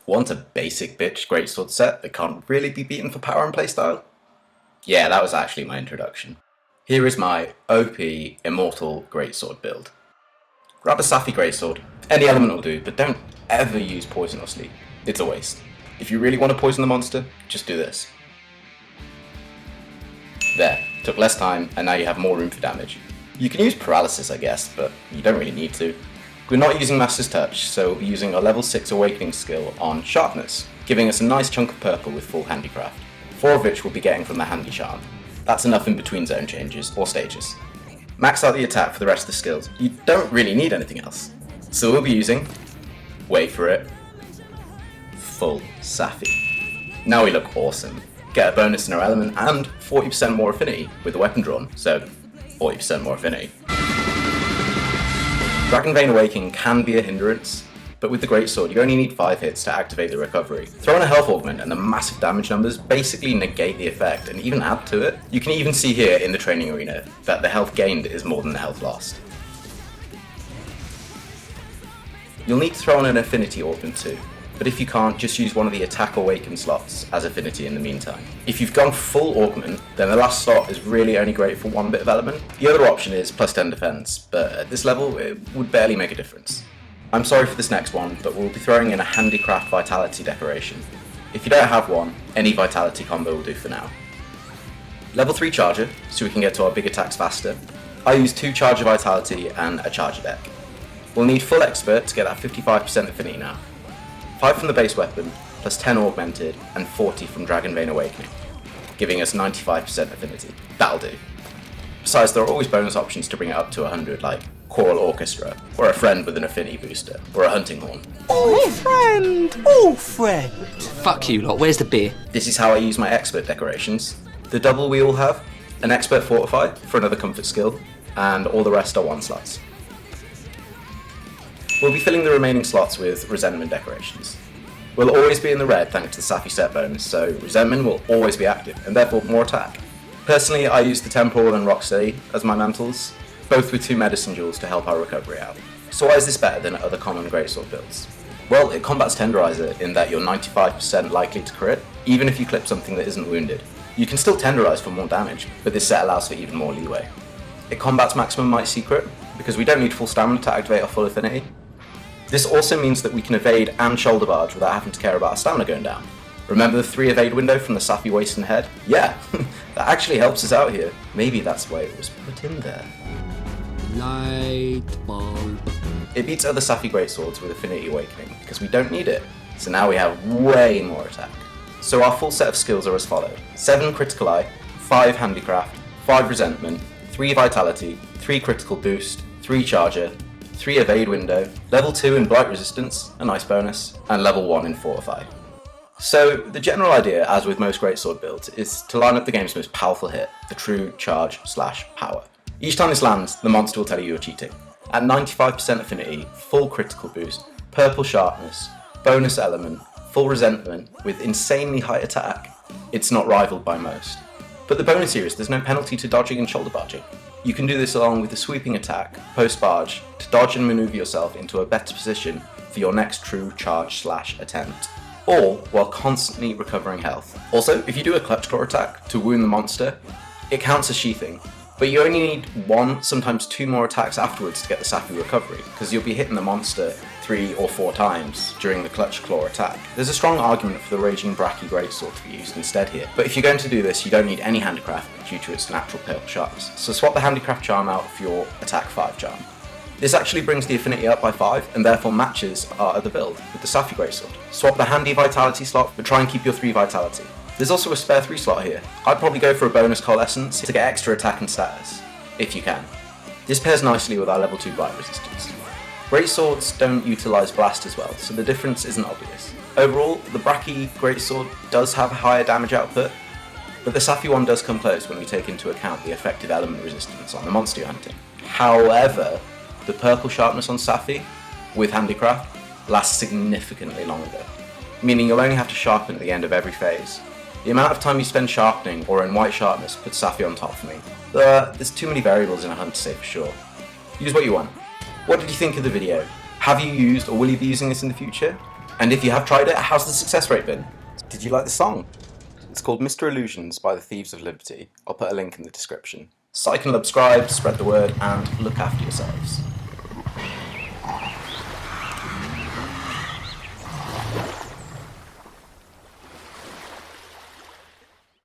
Want a basic bitch greatsword set that can't really be beaten for power and playstyle? Yeah, that was actually my introduction. Here is my OP Immortal greatsword build. Grab a Safi greatsword, any element will do, but don't ever use poison or sleep. It's a waste. If you really want to poison the monster, just do this. There, took less time and now you have more room for damage. You can use paralysis I guess, but you don't really need to. We're not using Master's Touch, so we'll be using our level 6 awakening skill on sharpness, giving us a nice chunk of purple with full handicraft, 4 of which we'll be getting from the handy charm. That's enough in between zone changes or stages. Max out the attack for the rest of the skills. You don't really need anything else. So we'll be using, wait for it, full Safi. Now we look awesome. Get a bonus in our element and 40% more affinity with the weapon drawn, so 40% more affinity. Dragon Vein Awakening can be a hindrance, but with the Greatsword you only need 5 hits to activate the recovery. Throw in a health augment and the massive damage numbers basically negate the effect and even add to it. You can even see here in the training arena that the health gained is more than the health lost. You'll need to throw in an affinity augment too, but if you can't, just use one of the attack awaken slots as affinity in the meantime. If you've gone full augment, then the last slot is really only great for 1 bit of element. The other option is plus 10 defense, but at this level it would barely make a difference. I'm sorry for this next one, but we'll be throwing in a handicraft vitality decoration. If you don't have one, any vitality combo will do for now. Level 3 charger, so we can get to our big attacks faster. I use 2 charger vitality and a charger deck. We'll need full expert to get that 55% affinity now. 5 from the base weapon, plus 10 augmented, and 40 from Dragon Vein Awakening, giving us 95% affinity. That'll do. Besides, there are always bonus options to bring it up to 100, like Choral Orchestra, or a friend with an affinity booster, or a hunting horn. Oh friend! Oh friend! Fuck you lot, where's the beer? This is how I use my expert decorations. The double we all have, an expert fortify for another comfort skill, and all the rest are 1 slots. We'll be filling the remaining slots with resentment decorations. We'll always be in the red thanks to the Safi set bonus, so resentment will always be active, and therefore more attack. Personally, I use the Temporal and Rocksteady as my mantles, both with 2 medicine jewels to help our recovery out. So why is this better than other common greatsword builds? Well, it combats Tenderizer in that you're 95% likely to crit, even if you clip something that isn't wounded. You can still Tenderize for more damage, but this set allows for even more leeway. It combats Maximum Might Secret, because we don't need full stamina to activate our full affinity. This also means that we can evade and shoulder barge without having to care about our stamina going down. Remember the 3 evade window from the Safi waist and head? Yeah, that actually helps us out here. Maybe that's why it was put in there. Light bulb. It beats other Safi greatswords with Affinity Awakening because we don't need it. So now we have way more attack. So our full set of skills are as follows. 7 critical eye, 5 handicraft, 5 resentment, 3 vitality, 3 critical boost, 3 charger, 3 evade window, level 2 in blight resistance, a nice bonus, and level 1 in fortify. So the general idea, as with most greatsword builds, is to line up the game's most powerful hit, the true charge/power. Each time this lands, the monster will tell you you're cheating. At 95% affinity, full critical boost, purple sharpness, bonus element, full resentment with insanely high attack, it's not rivaled by most. But the bonus here is there's no penalty to dodging and shoulder barging. You can do this along with the sweeping attack, post-barge, to dodge and maneuver yourself into a better position for your next true charge/attempt, all while constantly recovering health. Also, if you do a clutch claw attack to wound the monster, it counts as sheathing, but you only need 1, sometimes 2 more attacks afterwards to get the Safi recovery, because you'll be hitting the monster 3 or 4 times during the clutch claw attack. There's a strong argument for the Raging Bracky Greatsword to be used instead here, but if you're going to do this, you don't need any handicraft due to its natural purple sharpness. So swap the handicraft charm out for your attack 5 charm. This actually brings the affinity up by 5 and therefore matches our other build with the Safi Greatsword. Swap the handy vitality slot, but try and keep your 3 vitality. There's also a spare 3 slot here. I'd probably go for a bonus coalescence to get extra attack and status, if you can. This pairs nicely with our level 2 blight resistance. Greatswords don't utilise blast as well, so the difference isn't obvious. Overall, the Bracky Greatsword does have a higher damage output, but the Safi one does come close when we take into account the effective element resistance on the monster you're hunting. However, the purple sharpness on Safi, with handicraft, lasts significantly longer, meaning you'll only have to sharpen at the end of every phase. The amount of time you spend sharpening or in white sharpness puts Safi on top for me. There's too many variables in a hunt to say for sure. Use what you want. What did you think of the video? Have you used or will you be using this in the future? And if you have tried it, how's the success rate been? Did you like the song? It's called Mr. Illusions by the Thieves of Liberty. I'll put a link in the description. Sike and lubscribe, spread the word, and look after yourselves.